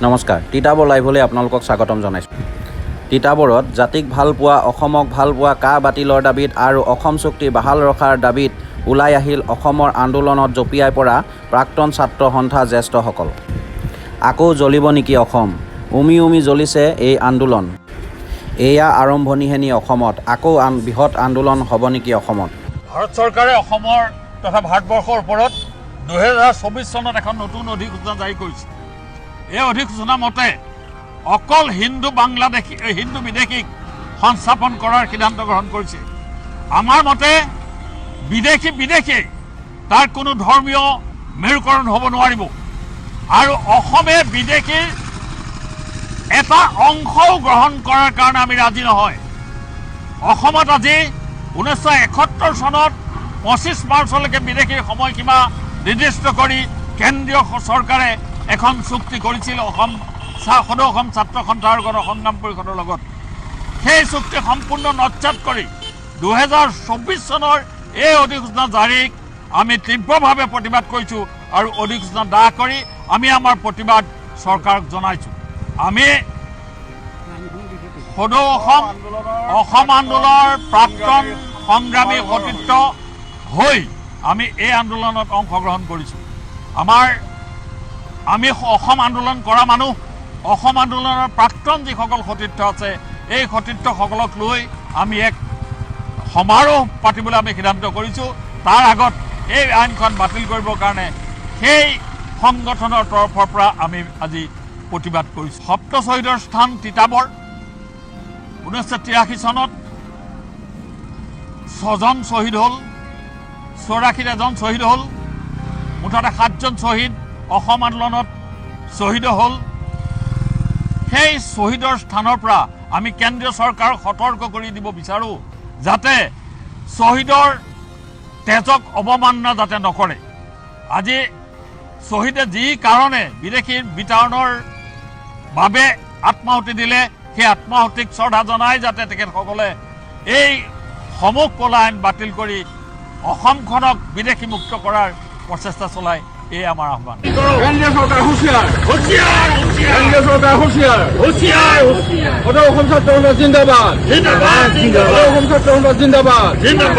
নমস্কাৰ, তিতাবৰ লাইভলৈ আপোনালোকক স্বাগতম জনাইছোঁ। তিতাবৰত জাতিক ভালপোৱা, অসমক ভালপোৱা কা বাতিলৰ দাবীত আৰু অসম চুক্তি বাহাল ৰখাৰ দাবীত ওলাই আহিল অসমৰ আন্দোলনত জঁপিয়াই পৰা প্ৰাক্তন ছাত্ৰ সন্থা জ্যেষ্ঠসকল। আকৌ জ্বলিব নেকি অসম? উমি উমি জ্বলিছে এই আন্দোলন। এয়া আৰম্ভণিহেনি অসমত আকৌ বৃহৎ আন্দোলন হ'ব নেকি অসমত? ভাৰত চৰকাৰে অসমৰ তথা ভাৰতবৰ্ষৰ ওপৰত 2024 চনত এখন নতুন অধিসূচনা জাৰি কৰিছে। এই অধিসূচনা মতে অকল হিন্দু বিদেশীক সংস্থাপন কৰাৰ সিদ্ধান্ত গ্ৰহণ কৰিছে। আমাৰ মতে বিদেশী তাৰ কোনো ধৰ্মীয় মেৰুকৰণ হ'ব নোৱাৰিব আৰু অসমে বিদেশীৰ এটা অংশও গ্ৰহণ কৰাৰ কাৰণে আমি ৰাজি নহয়। অসমত আজি 1971 চনত 25 মাৰ্চলৈকে বিদেশীৰ সময়সীমা নিৰ্দিষ্ট কৰি কেন্দ্ৰীয় চৰকাৰে এখন চুক্তি কৰিছিল সদৌ অসম ছাত্ৰ সন্থা আৰু গণ সংগ্ৰাম পৰিষদৰ লগত। সেই চুক্তি সম্পূৰ্ণ নৎসাত কৰি 2024 চনৰ এই অধিসূচনা জাৰিক আমি তীব্ৰভাৱে প্ৰতিবাদ কৰিছোঁ আৰু অধিসূচনা দাহ কৰি আমি আমাৰ প্ৰতিবাদ চৰকাৰক জনাইছোঁ। আমি সদৌ অসম আন্দোলনৰ প্ৰাক্তন সংগ্ৰামী সতীৰ্থ হৈ আমি এই আন্দোলনত অংশগ্ৰহণ কৰিছোঁ। আমি অসম আন্দোলন কৰা মানুহ, অসম আন্দোলনৰ প্ৰাক্তন যিসকল সতীৰ্থ আছে এই সতীৰ্থসকলক লৈ আমি এক সমাৰোহ পাতিবলৈ আমি সিদ্ধান্ত কৰিছোঁ। তাৰ আগত এই আইনখন বাতিল কৰিবৰ কাৰণে সেই সংগঠনৰ তৰফৰ পৰা আমি আজি প্ৰতিবাদ কৰিছোঁ। সপ্ত শ্বহীদৰ স্থান তিতাবৰ। 1983 চনত 6জন শ্বহীদ হ'ল, 84 এজন শ্বহীদ হ'ল, মুঠতে 7জন শ্বহীদ অসম আন্দোলনত শ্বহীদ হ'ল। সেই শ্বহীদৰ স্থানৰ পৰা আমি কেন্দ্ৰীয় চৰকাৰক সতৰ্ক কৰি দিব বিচাৰোঁ যাতে শ্বহীদৰ তেজক অৱমাননা যাতে নকৰে। আজি শ্বহীদে যি কাৰণে বিদেশীৰ বিতৰণৰ বাবে আত্মাহুতি দিলে সেই আত্মাহুতিক শ্ৰদ্ধা জনাই যাতে তেখেতসকলে এই সমূহ পলা আইন বাতিল কৰি অসমখনক বিদেশী মুক্ত কৰাৰ প্ৰচেষ্টা চলায়, এই আমাৰ আহ্বান। কেন্দ্ৰীয় চৰকাৰ হুঁচিয়াৰ, কেন্দ্ৰীয় চৰকাৰ হুঁচিয়াৰ, সদৌ অসম ছাত্ৰ সন্থা জিন্দাবাদ, সদৌ অসম ছাত্ৰ সন্থা জিন্দাবাদ।